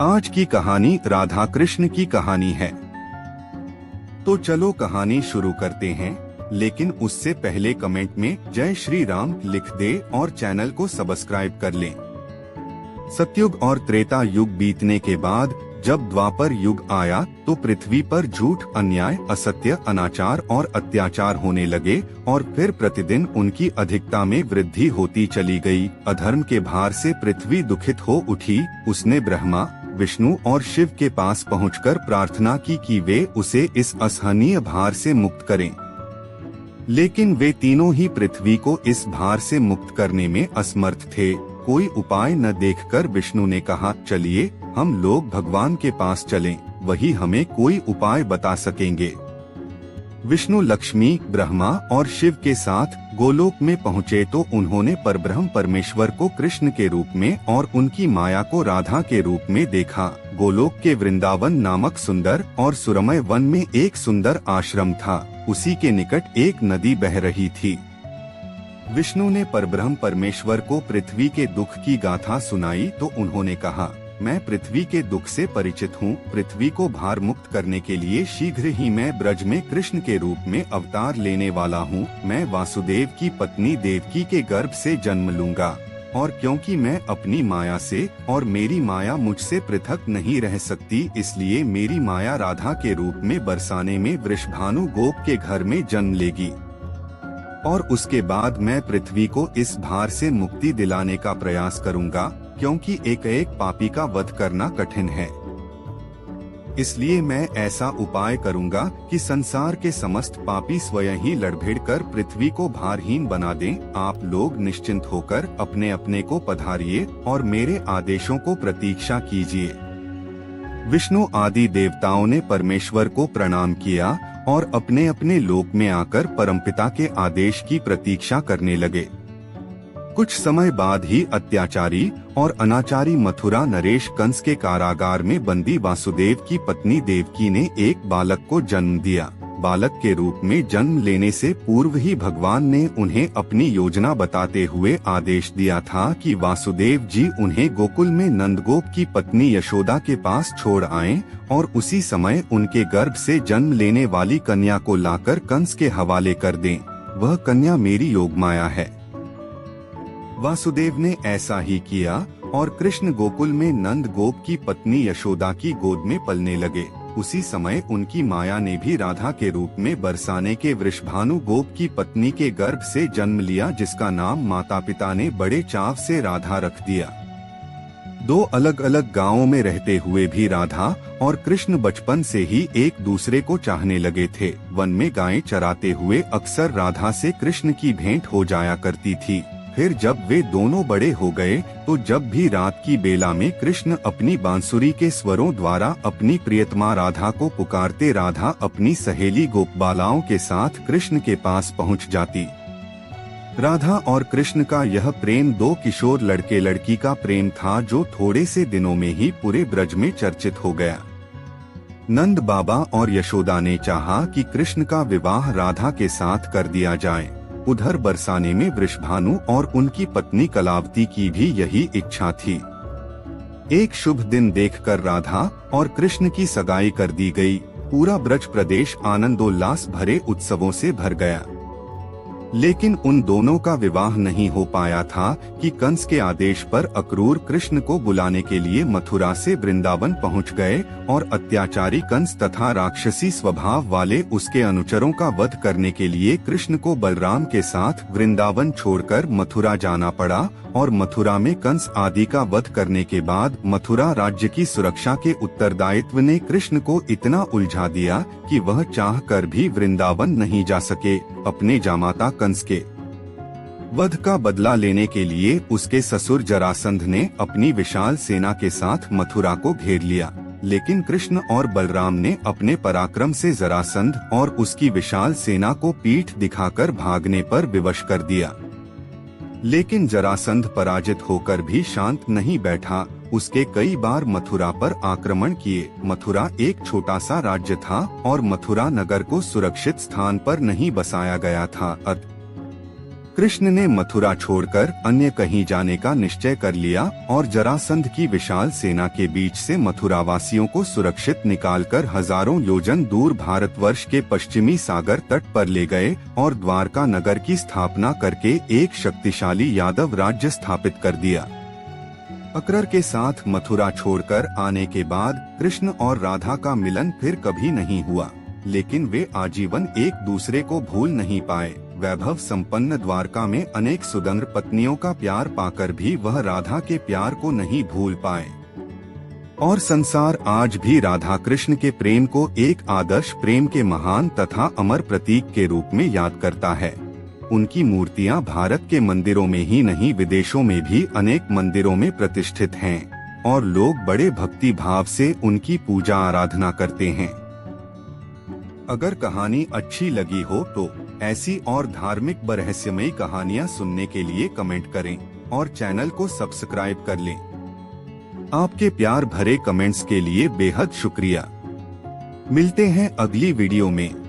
आज की कहानी राधा कृष्ण की कहानी है। तो चलो कहानी शुरू करते हैं, लेकिन उससे पहले कमेंट में जय श्री राम लिख दे और चैनल को सब्सक्राइब कर लें। सतयुग और त्रेता युग बीतने के बाद जब द्वापर युग आया तो पृथ्वी पर झूठ, अन्याय, असत्य, अनाचार और अत्याचार होने लगे और फिर प्रतिदिन उनकी अधिकता में वृद्धि होती चली गई। अधर्म के भार से पृथ्वी दुखित हो उठी। उसने ब्रह्मा, विष्णु और शिव के पास पहुंचकर प्रार्थना की कि वे उसे इस असहनीय भार से मुक्त करें, लेकिन वे तीनों ही पृथ्वी को इस भार से मुक्त करने में असमर्थ थे। कोई उपाय न देखकर विष्णु ने कहा, चलिए हम लोग भगवान के पास चलें, वही हमें कोई उपाय बता सकेंगे। विष्णु लक्ष्मी, ब्रह्मा और शिव के साथ गोलोक में पहुँचे तो उन्होंने परब्रह्म परमेश्वर को कृष्ण के रूप में और उनकी माया को राधा के रूप में देखा। गोलोक के वृंदावन नामक सुंदर और सुरमय वन में एक सुंदर आश्रम था। उसी के निकट एक नदी बह रही थी। विष्णु ने परब्रह्म परमेश्वर को पृथ्वी के दुख की गाथा सुनाई तो उन्होंने कहा, मैं पृथ्वी के दुख से परिचित हूँ। पृथ्वी को भार मुक्त करने के लिए शीघ्र ही मैं ब्रज में कृष्ण के रूप में अवतार लेने वाला हूँ। मैं वासुदेव की पत्नी देवकी के गर्भ से जन्म लूंगा, और क्योंकि मैं अपनी माया से और मेरी माया मुझसे पृथक नहीं रह सकती, इसलिए मेरी माया राधा के रूप में बरसाने में वृषभानु गोप के घर में जन्म लेगी, और उसके बाद मैं पृथ्वी को इस भार से मुक्ति दिलाने का प्रयास करूंगा, क्योंकि एक एक पापी का वध करना कठिन है। इसलिए मैं ऐसा उपाय करूंगा कि संसार के समस्त पापी स्वयं ही लड़भिड़ कर पृथ्वी को भारहीन बना दें। आप लोग निश्चिंत होकर अपने अपने को पधारिए और मेरे आदेशों को प्रतीक्षा कीजिए। विष्णु आदि देवताओं ने परमेश्वर को प्रणाम किया और अपने अपने लोक में आकर परमपिता के आदेश की प्रतीक्षा करने लगे। कुछ समय बाद ही अत्याचारी और अनाचारी मथुरा नरेश कंस के कारागार में बंदी वासुदेव की पत्नी देवकी ने एक बालक को जन्म दिया। बालक के रूप में जन्म लेने से पूर्व ही भगवान ने उन्हें अपनी योजना बताते हुए आदेश दिया था कि वासुदेव जी उन्हें गोकुल में नंदगोप की पत्नी यशोदा के पास छोड़ आएं और उसी समय उनके गर्भ से जन्म लेने वाली कन्या को लाकर कंस के हवाले कर दें। वह कन्या मेरी योगमाया है। वासुदेव ने ऐसा ही किया और कृष्ण गोकुल में नंद गोप की पत्नी यशोदा की गोद में पलने लगे। उसी समय उनकी माया ने भी राधा के रूप में बरसाने के वृषभानु गोप की पत्नी के गर्भ से जन्म लिया, जिसका नाम माता पिता ने बड़े चाव से राधा रख दिया। दो अलग अलग गांवों में रहते हुए भी राधा और कृष्ण बचपन से ही एक दूसरे को चाहने लगे थे। वन में गायें चराते हुए अक्सर राधा से कृष्ण की भेंट हो जाया करती थी। फिर जब वे दोनों बड़े हो गए तो जब भी रात की बेला में कृष्ण अपनी बांसुरी के स्वरों द्वारा अपनी प्रियतमा राधा को पुकारते, राधा अपनी सहेली गोपबालाओं के साथ कृष्ण के पास पहुंच जाती। राधा और कृष्ण का यह प्रेम दो किशोर लड़के लड़की का प्रेम था, जो थोड़े से दिनों में ही पूरे ब्रज में चर्चित हो गया। नंद बाबा और यशोदा ने चाहा कि कृष्ण का विवाह राधा के साथ कर दिया जाए। उधर बरसाने में वृषभानु और उनकी पत्नी कलावती की भी यही इच्छा थी। एक शुभ दिन देखकर राधा और कृष्ण की सगाई कर दी गई। पूरा ब्रज प्रदेश आनंदोल्लास भरे उत्सवों से भर गया। लेकिन उन दोनों का विवाह नहीं हो पाया था कि कंस के आदेश पर अक्रूर कृष्ण को बुलाने के लिए मथुरा से वृंदावन पहुंच गए और अत्याचारी कंस तथा राक्षसी स्वभाव वाले उसके अनुचरों का वध करने के लिए कृष्ण को बलराम के साथ वृंदावन छोड़कर मथुरा जाना पड़ा। और मथुरा में कंस आदि का वध करने के बाद मथुरा राज्य की सुरक्षा के उत्तरदायित्व ने कृष्ण को इतना उलझा दिया कि वह चाहकर भी वृंदावन नहीं जा सके। अपने जामाता कंस के वध का बदला लेने के लिए उसके ससुर जरासंध ने अपनी विशाल सेना के साथ मथुरा को घेर लिया, लेकिन कृष्ण और बलराम ने अपने पराक्रम से जरासंध और उसकी विशाल सेना को पीठ दिखाकर भागने पर विवश कर दिया। लेकिन जरासंध पराजित होकर भी शांत नहीं बैठा। उसके कई बार मथुरा पर आक्रमण किए। मथुरा एक छोटा सा राज्य था और मथुरा नगर को सुरक्षित स्थान पर नहीं बसाया गया था। कृष्ण ने मथुरा छोड़कर अन्य कहीं जाने का निश्चय कर लिया और जरासंध की विशाल सेना के बीच से मथुरावासियों को सुरक्षित निकालकर हजारों योजन दूर भारतवर्ष के पश्चिमी सागर तट पर ले गए और द्वारका नगर की स्थापना करके एक शक्तिशाली यादव राज्य स्थापित कर दिया। अकरर के साथ मथुरा छोड़कर आने के बाद कृष्ण और राधा का मिलन फिर कभी नहीं हुआ, लेकिन वे आजीवन एक दूसरे को भूल नहीं पाए। वैभव संपन्न द्वारका में अनेक सुंदर पत्नियों का प्यार पाकर भी वह राधा के प्यार को नहीं भूल पाए और संसार आज भी राधा कृष्ण के प्रेम को एक आदर्श प्रेम के महान तथा अमर प्रतीक के रूप में याद करता है। उनकी मूर्तियां भारत के मंदिरों में ही नहीं विदेशों में भी अनेक मंदिरों में प्रतिष्ठित हैं और लोग बड़े भक्ति भाव से उनकी पूजा आराधना करते हैं। अगर कहानी अच्छी लगी हो तो ऐसी और धार्मिक व रहस्यमयी कहानियाँ सुनने के लिए कमेंट करें और चैनल को सब्सक्राइब कर लें। आपके प्यार भरे कमेंट्स के लिए बेहद शुक्रिया। मिलते हैं अगली वीडियो में।